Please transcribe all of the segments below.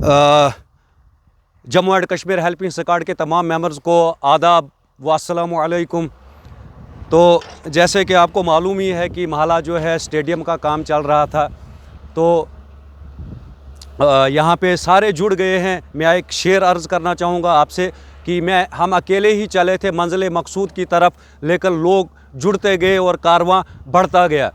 Jammu and Kashmir helping squad के तमाम members को आदाब व अस्सलामु अलैकुम। तो जैसे कि आपको मालूम ही है कि महला जो है स्टेडियम का काम चल रहा था, तो यहाँ पे सारे जुड़ गए हैं। मैं एक शेर अर्ज़ करना चाहूँगा आपसे कि हम अकेले ही चले थे मंजिल मकसूद की तरफ, लेकिन लोग जुड़ते गए और कारवां बढ़ता गया।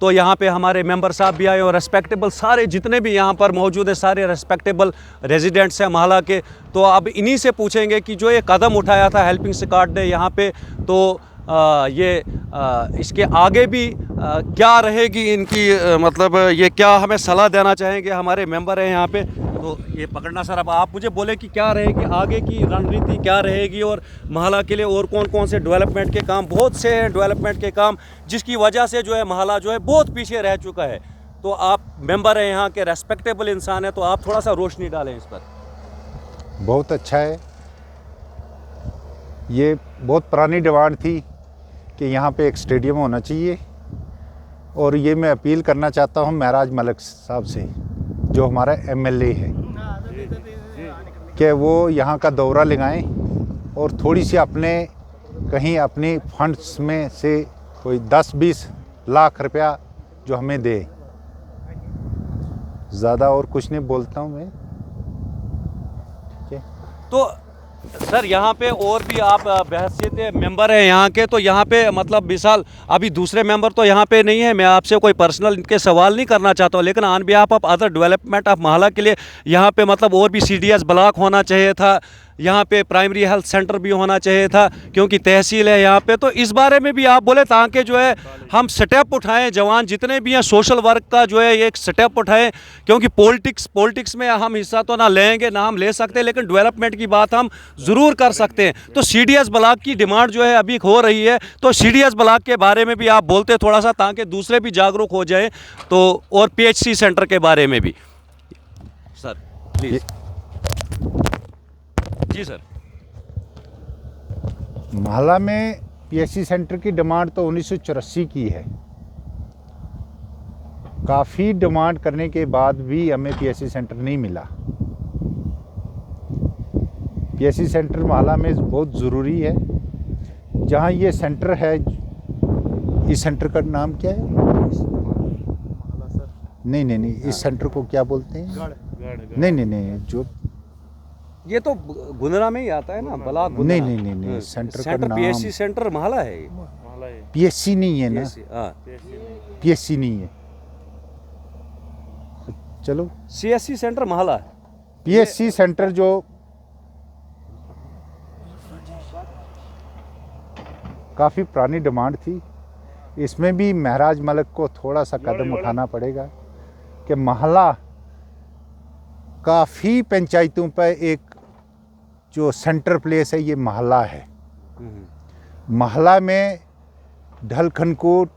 तो यहाँ पे हमारे मेंबर साहब भी आए और रेस्पेक्टेबल सारे जितने भी यहाँ पर मौजूद है सारे रेस्पेक्टेबल रेजिडेंट्स हैं महला के। तो अब इन्हीं से पूछेंगे कि जो ये कदम उठाया था हेल्पिंग स्क्वाड ने यहाँ पे, तो इसके आगे भी क्या रहेगी इनकी मतलब ये क्या हमें सलाह देना चाहेंगे हमारे मेंबर हैं यहाँ पे। तो ये पकड़ना सर, अब आप मुझे बोले कि क्या रहेगी आगे की रणनीति, क्या रहेगी और महला के लिए और कौन कौन से डेवलपमेंट के काम, बहुत से डेवलपमेंट के काम जिसकी वजह से जो है महला जो है बहुत पीछे रह चुका है। तो आप मेंबर हैं यहाँ के, रेस्पेक्टेबल इंसान हैं, तो आप थोड़ा सा रोशनी डालें इस पर। बहुत अच्छा है। ये बहुत पुरानी डिमांड थी कि यहाँ पे एक स्टेडियम होना चाहिए, और ये मैं अपील करना चाहता हूँ महराज मलिक साहब से, जो हमारा एमएलए है, कि वो यहाँ का दौरा लगाएं और थोड़ी सी कहीं अपनी फंड्स में से कोई 10-20 लाख रुपया जो हमें दे। ज़्यादा और कुछ नहीं बोलता हूँ मैं। तो सर यहाँ पे और भी आप बहसियत मेंबर हैं यहाँ के, तो यहाँ पे मतलब मिसाल अभी दूसरे मेंबर तो यहाँ पे नहीं है, मैं आपसे कोई पर्सनल इनके सवाल नहीं करना चाहता हूँ, लेकिन on behalf of other development of महला के लिए यहाँ पे मतलब और भी सीडीएस ब्लॉक होना चाहिए था, यहाँ पे प्राइमरी हेल्थ सेंटर भी होना चाहिए था, क्योंकि तहसील है यहाँ पे। तो इस बारे में भी आप बोले ताकि जो है हम स्टेप उठाएं, जवान जितने भी हैं सोशल वर्क का जो है एक स्टेप उठाएं, क्योंकि पॉलिटिक्स में हम हिस्सा तो ना लेंगे ना हम ले सकते, लेकिन डेवलपमेंट की बात हम ज़रूर कर सकते हैं। तो सीडीएस ब्लॉक की डिमांड जो है अभी हो रही है, तो सीडीएस ब्लॉक के बारे में भी आप बोलते थोड़ा सा ताकि दूसरे भी जागरूक हो जाएँ। तो और पीएचसी सेंटर के बारे में भी सर प्लीज़। Ji sir. महला में पीएचसी सेंटर की डिमांड तो 1984 की है। काफ़ी डिमांड करने के बाद भी हमें पीएचसी सेंटर नहीं मिला। पीएचसी सेंटर महला में बहुत ज़रूरी है। जहाँ ये सेंटर है, इस सेंटर का नाम क्या है? नहीं, इस सेंटर को क्या बोलते हैं? नहीं, जो ये तो गुंदरा में ही आता है ना, ब्लॉक गुंदरा। नहीं, सेंटर का नाम पीएचसी सेंटर महला है। पीएचसी नहीं है ना, पीएचसी नहीं है। चलो सीएससी सेंटर महला है। पीएचसी सेंटर जो काफ़ी पुरानी डिमांड थी, इसमें भी महराज मलिक को थोड़ा सा कदम उठाना पड़ेगा कि महला काफ़ी पंचायतों पर एक जो सेंटर प्लेस है ये महला है। महला में ढलखनकोट,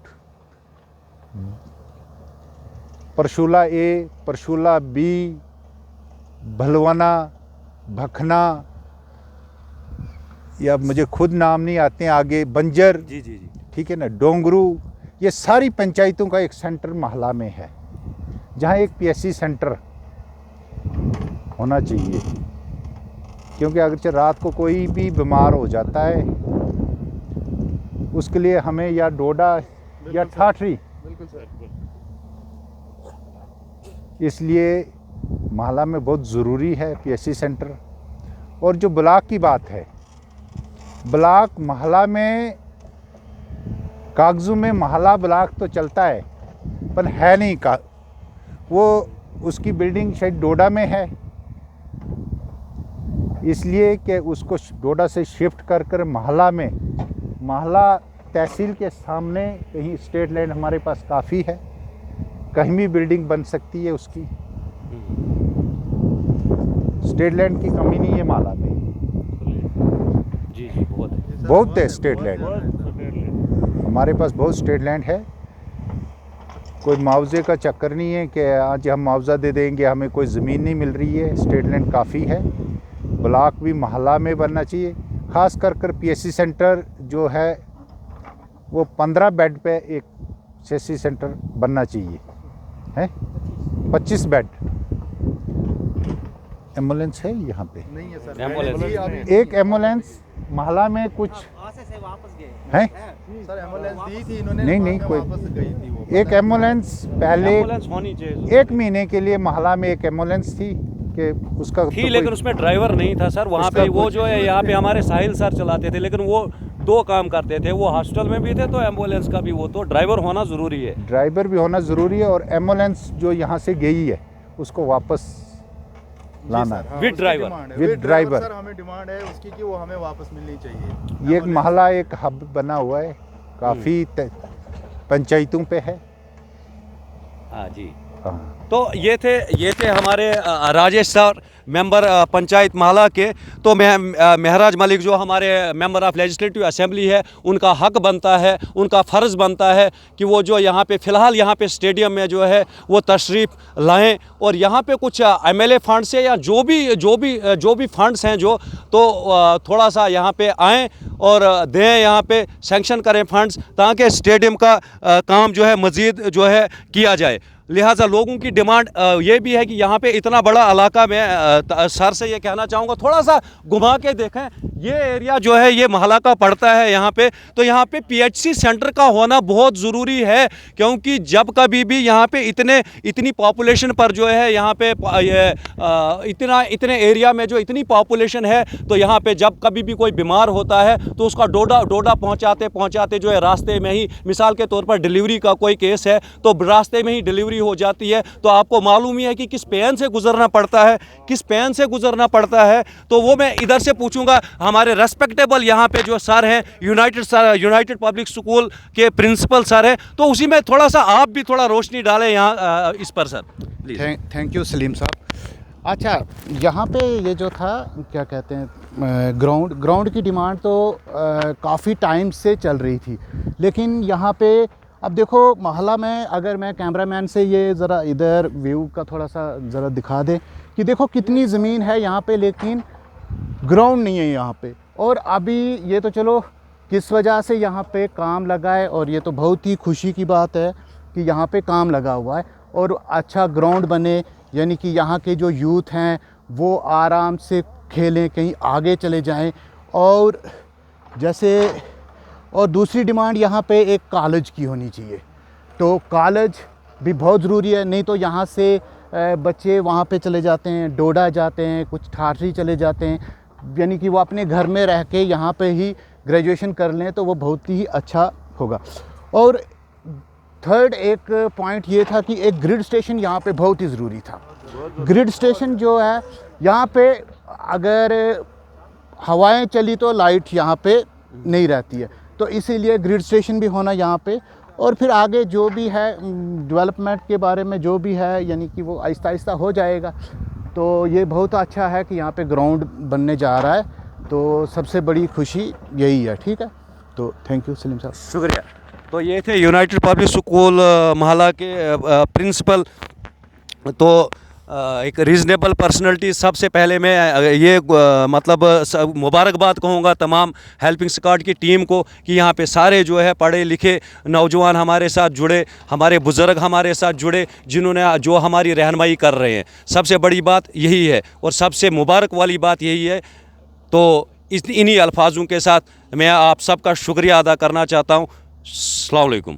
परशुला ए, परशुला बी, भलवाना, भखना, या मुझे खुद नाम नहीं आते हैं, आगे बंजर, जी, ठीक है ना, डोंगरू, ये सारी पंचायतों का एक सेंटर महला में है, जहाँ एक पीएचसी सेंटर होना चाहिए। क्योंकि अगर रात को कोई भी बीमार हो जाता है, उसके लिए हमें या डोडा या ठाठरी, इसलिए महला में बहुत ज़रूरी है पीएचसी सेंटर। और जो ब्लॉक की बात है, ब्लॉक महला में कागजों में महला ब्लॉक तो चलता है पर है नहीं का, वो उसकी बिल्डिंग शायद डोडा में है, इसलिए कि उसको डोडा से शिफ्ट कर महला में, महला तहसील के सामने कहीं स्टेट लैंड हमारे पास काफ़ी है, कहीं भी बिल्डिंग बन सकती है उसकी। स्टेट लैंड की कमी नहीं है महला में। जी, बहुत है स्टेट लैंड, हमारे पास बहुत स्टेट लैंड है। कोई मुआवजे का चक्कर नहीं है कि आज हम मुआवजा दे देंगे, हमें कोई ज़मीन नहीं मिल रही है, स्टेट लैंड काफ़ी है। ब्लॉक भी महला में बनना चाहिए, ख़ास कर पीएचसी सेंटर जो है वो 15 बेड पे एक पीएचसी सेंटर बनना चाहिए, है 25 बेड। एम्बुलेंस है यहाँ पे? नहीं है सर। एम्बुलेंस एक एम्बुलेंस मोहल्ला में कुछ है? सर एम्बुलेंस दी थी इन्होंने, नहीं, बाद में कोई- वापस गई थी वो। एक एम्बुलेंस पहले एम्बुलेंस होनी चाहिए 1 महीने के लिए मोहल्ला में एक एम्बुलेंस थी कि उसका थी, तो लेकिन कोई- उसमें ड्राइवर नहीं था सर। वहाँ उसका पे वो कुछ- जो है यहाँ पे हमारे साहिल सर चलाते थे, लेकिन वो 2 काम करते थे। वो हॉस्टल में भी थे, तो एम्बुलेंस का भी वो, तो ड्राइवर होना ज़रूरी है। ड्राइवर भी होना ज़रूरी है, और एम्बुलेंस जो यहाँ से गई है उसको वापस जी लाना सर, है। हाँ, With उसकी driver। डिमांड है। With With driver। सर हमें डिमांड है उसकी कि वो हमें वापस मिलनी चाहिए। ये एक एम्बुलेंस। मोहल्ला एक हब बना हुआ है, काफ़ी पंचायतों पे है। हाँ जी। हाँ। तो ये थे हमारे राजेश सर, मेंबर पंचायत माला के। तो महराज मलिक जो हमारे मेंबर ऑफ लेजिस्लेटिव असेंबली है, उनका हक बनता है, उनका फ़र्ज़ बनता है कि वो जो यहाँ पे फ़िलहाल यहाँ पे स्टेडियम में जो है वो तशरीफ़ लाएं, और यहाँ पे कुछ एमएलए फंड से या जो भी फंड्स हैं जो, तो थोड़ा सा यहाँ पे आएँ और दें, यहाँ पे सेंक्शन करें फंड्स, ताकि स्टेडियम का काम जो है मज़ीद जो है किया जाए। लिहाजा लोगों की डिमांड ये भी है कि यहाँ पे इतना बड़ा इलाका में सर से ये कहना चाहूँगा, थोड़ा सा घुमा के देखें। ये एरिया जो है ये मोहल्ला का पड़ता है यहाँ पे, तो यहाँ पे पीएचसी सेंटर का होना बहुत ज़रूरी है, क्योंकि जब कभी भी यहाँ पे इतनी पॉपुलेशन पर जो है यहाँ पे इतने एरिया में जो इतनी पॉपुलेशन है, तो यहाँ पे जब कभी भी कोई बीमार होता है तो उसका डोडा पहुँचाते जो है रास्ते में ही, मिसाल के तौर पर डिलीवरी का कोई केस है तो रास्ते में ही डिलीवरी हो जाती है। तो आपको मालूम ही है कि किस पेन से गुजरना पड़ता है। तो वो मैं इधर से पूछूंगा हमारे रेस्पेक्टेबल यहाँ पे जो सर हैं, यूनाइटेड पब्लिक स्कूल के प्रिंसिपल सर हैं, तो उसी में थोड़ा सा आप भी थोड़ा रोशनी डालें यहाँ इस पर sir please. Thank you Salim साहब। अच्छा, यहाँ पे ये जो था क्या कहते हैं ग्राउंड की डिमांड तो काफ़ी टाइम से चल रही थी, लेकिन यहाँ पे अब देखो मोहल्ला में, अगर मैं कैमरामैन से ये ज़रा इधर व्यू का थोड़ा सा ज़रा दिखा दे कि देखो कितनी ज़मीन है यहाँ पे, लेकिन ग्राउंड नहीं है यहाँ पे। और अभी ये तो चलो किस वजह से यहाँ पे काम लगा है, और ये तो बहुत ही खुशी की बात है कि यहाँ पे काम लगा हुआ है और अच्छा ग्राउंड बने, यानी कि यहाँ के जो यूथ हैं वो आराम से खेलें, कहीं आगे चले जाएं। और जैसे और दूसरी डिमांड यहाँ पे एक कॉलेज की होनी चाहिए, तो कॉलेज भी बहुत ज़रूरी है। नहीं तो यहाँ से बच्चे वहाँ पे चले जाते हैं, डोडा जाते हैं, कुछ ठाठरी चले जाते हैं, यानी कि वो अपने घर में रह के यहाँ पे ही ग्रेजुएशन कर लें तो वो बहुत ही अच्छा होगा। और थर्ड एक पॉइंट ये था कि एक ग्रिड स्टेशन यहाँ पे बहुत ही ज़रूरी था। ग्रिड स्टेशन जो है यहाँ पे, अगर हवाएं चली तो लाइट यहाँ पे नहीं रहती है, तो इसीलिए ग्रिड स्टेशन भी होना यहाँ पे। और फिर आगे जो भी है डेवलपमेंट के बारे में जो भी है, यानी कि वो आहिस्ता आहिस्ता हो जाएगा। तो ये बहुत अच्छा है कि यहाँ पे ग्राउंड बनने जा रहा है, तो सबसे बड़ी खुशी यही है। ठीक है, तो थैंक यू सलीम साहब। शुक्रिया। तो ये थे यूनाइटेड पब्लिक स्कूल मोहल्ला के प्रिंसिपल। तो एक रीज़नेबल पर्सनैलिटी, सबसे पहले मैं ये मतलब मुबारकबाद कहूँगा तमाम हेल्पिंग स्क्वाड की टीम को कि यहाँ पे सारे जो है पढ़े लिखे नौजवान हमारे साथ जुड़े, हमारे बुज़ुर्ग हमारे साथ जुड़े, जिन्होंने जो हमारी रहनुमाई कर रहे हैं। सबसे बड़ी बात यही है और सबसे मुबारक वाली बात यही है। तो इन्हीं अल्फाजों के साथ मैं आप सबका शुक्रिया अदा करना चाहता हूँ। अस्सलाम वालेकुम।